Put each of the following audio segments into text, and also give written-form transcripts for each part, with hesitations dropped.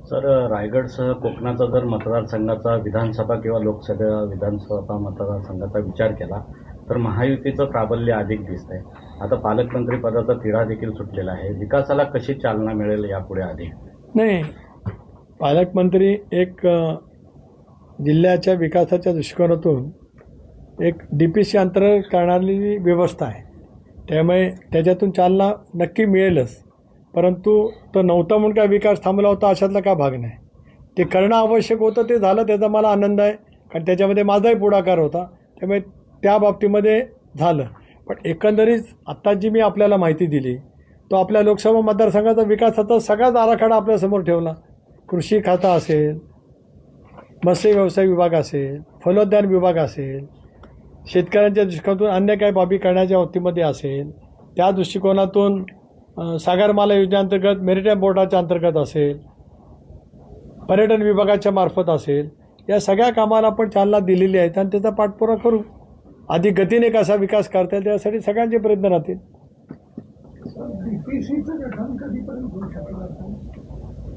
Sir, रायगडसह कोकणाचा जर मतदारसंघाचा विधानसभा किंवा लोकसभा विधानसभा मतदारसंघाचा विचार केला तर महायुतीचं प्राबल्य अधिक दिसत आहे. आता पालकमंत्री पदाचा तिढा देखील सुटलेला आहे. विकासाला कशी चालना मिळेल यापुढे अधिक? नाही, पालकमंत्री एक जिल्ह्याच्या विकासाच्या दृष्टिकोनातून एक DPC अंतर्गत करणारी व्यवस्था आहे. त्यामुळे त्याच्यातून चालना नक्की मिळेलच. परंतु तो नव्हता म्हणून काय विकास थांबला होता अशातला काय भाग नाही. ते करणं आवश्यक होतं, ते झालं, त्याचा मला आनंद आहे. कारण त्याच्यामध्ये माझाही पुढाकार होता, त्यामुळे त्या बाबतीमध्ये झालं. पण एकंदरीत आत्ता जी मी आपल्याला माहिती दिली तो आपल्या लोकसभा मतदारसंघाचा विकासाचा सगळाच आराखडा आपल्यासमोर ठेवला. कृषी खाता असेल, मत्स्य व्यवसाय विभाग असेल, फलोद्यान विभाग असेल, शेतकऱ्यांच्या दृष्टिकोनातून अन्य काही बाबी करण्याच्या बाबतीमध्ये असेल, त्या दृष्टिकोनातून सागरमाला योजनेअंतर्गत मेरिटाईम बोर्डाच्या अंतर्गत असेल, पर्यटन विभागाच्या मार्फत असेल, या सगळ्या कामाला आपण चालना दिलेली आहे आणि त्याचा पाठपुरावा करू. अधिक गतीने कसा विकास करता येईल त्यासाठी सगळ्यांचे प्रयत्न राहतील.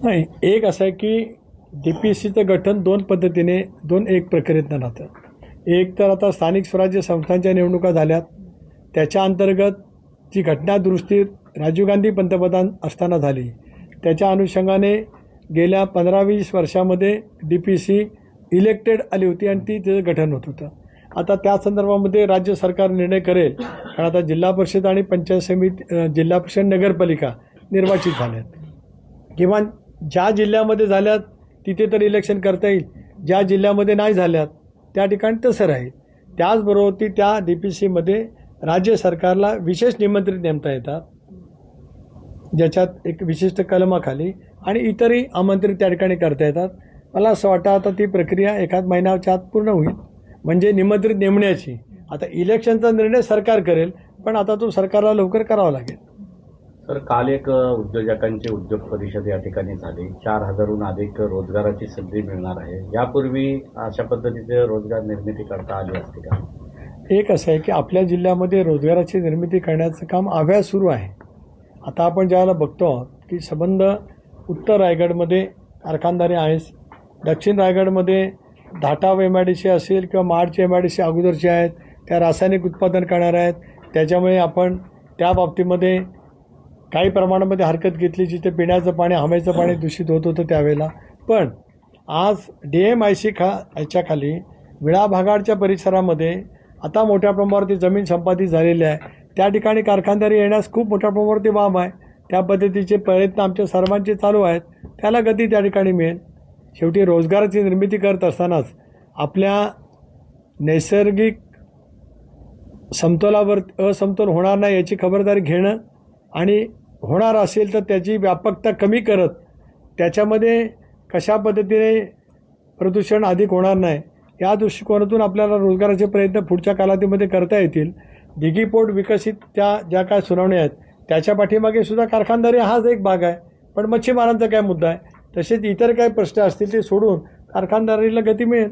नाही, एक असं आहे की DPCचं गठन दोन पद्धतीने एक प्रक्रियेतनं राहतं. एक तर आता स्थानिक स्वराज्य संस्थांच्या निवडणुका झाल्यात, त्याच्या अंतर्गत जी घटना दुरुस्ती राजीव गांधी पंतप्रधान असताना झाली, त्याच्या अनुषंगाने गेल्या 15-20 वर्षामध्ये DPC इलेक्टेड आली होती आणि त्याचं गठन होत होतं. आता त्या संदर्भामध्ये राज्य सरकार निर्णय करेल, कारण आता जिल्हा परिषद आणि पंचायत समिती, जिल्हा परिषद, नगरपालिका निर्वाचित झाल्यात. किमान ज्या जिल्ह्यामध्ये झाल्यात तिथे तर इलेक्शन करता येईल, ज्या जिल्ह्यामध्ये नाही झाल्यात त्या ठिकाणी तसं राहील. त्याचबरोबर त्या DPCमध्ये राज्य सरकारला विशेष निमंत्रित नेमता येतात, ज्याच्यात एक विशिष्ट कलमाखाली, आणि इतरही आमंत्रित त्या ठिकाणी करता येतात. मला असं वाटतं आता ती प्रक्रिया एखाद महिन्याच्या आत पूर्ण होईल, म्हणजे निमंत्रित नेमण्याची. आता इलेक्शनचा निर्णय सरकार करेल, पण आता तो सरकारला लवकर करावा लागेल. सर, काल एक उद्योजकांची उद्योग परिषद या ठिकाणी झाली. 4,000हून अधिक रोजगाराची संधी मिळणार आहे. यापूर्वी अशा पद्धतीचे रोजगार निर्मिती करता आली असते का? एक असं आहे की आपल्या जिल्ह्यामध्ये रोजगाराची निर्मिती करण्याचं काम अभ्यास सुरू आहे. आता आपण ज्याला बघतो आहोत की संबंध उत्तर रायगडमध्ये कारखानदारी आहेच, दक्षिण रायगडमध्ये धाटाव MIDC असेल किंवा माडचे MIDC अगोदरचे आहेत, त्या रासायनिक उत्पादन करणार आहेत. त्याच्यामुळे आपण त्या बाबतीमध्ये काही प्रमाणामध्ये हरकत घेतली, जिथे पिण्याचं पाणी, हवेचं पाणी दूषित होत होतं त्यावेळेला. पण आज DMIC याच्या खाली विळा भागाडच्या परिसरामध्ये आता मोठ्या प्रमाणावरती जमीन संपादित झालेली आहे. त्या ठिकाणी कारखानदारी येण्यास खूप मोठ्या प्रमाणावरती वाव आहे. त्या पद्धतीचे प्रयत्न आमच्या सर्वांचे चालू आहेत, त्याला गती त्या ठिकाणी मिळेल. शेवटी रोजगाराची निर्मिती करत असतानाच आपल्या नैसर्गिक समतोलावर असमतोल होणार नाही याची खबरदारी घेणं, आणि होणार असेल तर त्याची व्यापकता कमी करत त्याच्यामध्ये कशा पद्धतीने प्रदूषण अधिक होणार नाही या दृष्टिकोनातून आपल्याला रोजगाराचे प्रयत्न पुढच्या कालावधीमध्ये करता येतील. दिघी पोर्ट विकसित ज्या काय सुनावण्या आहेत त्याच्या पाठीमागे सुद्धा कारखानदारी हाच एक भाग आहे. पण मच्छीमारांचा काय मुद्दा आहे, तसेच इतर काही प्रश्न असतील ते सोडून कारखानदारीला गती मिळेल.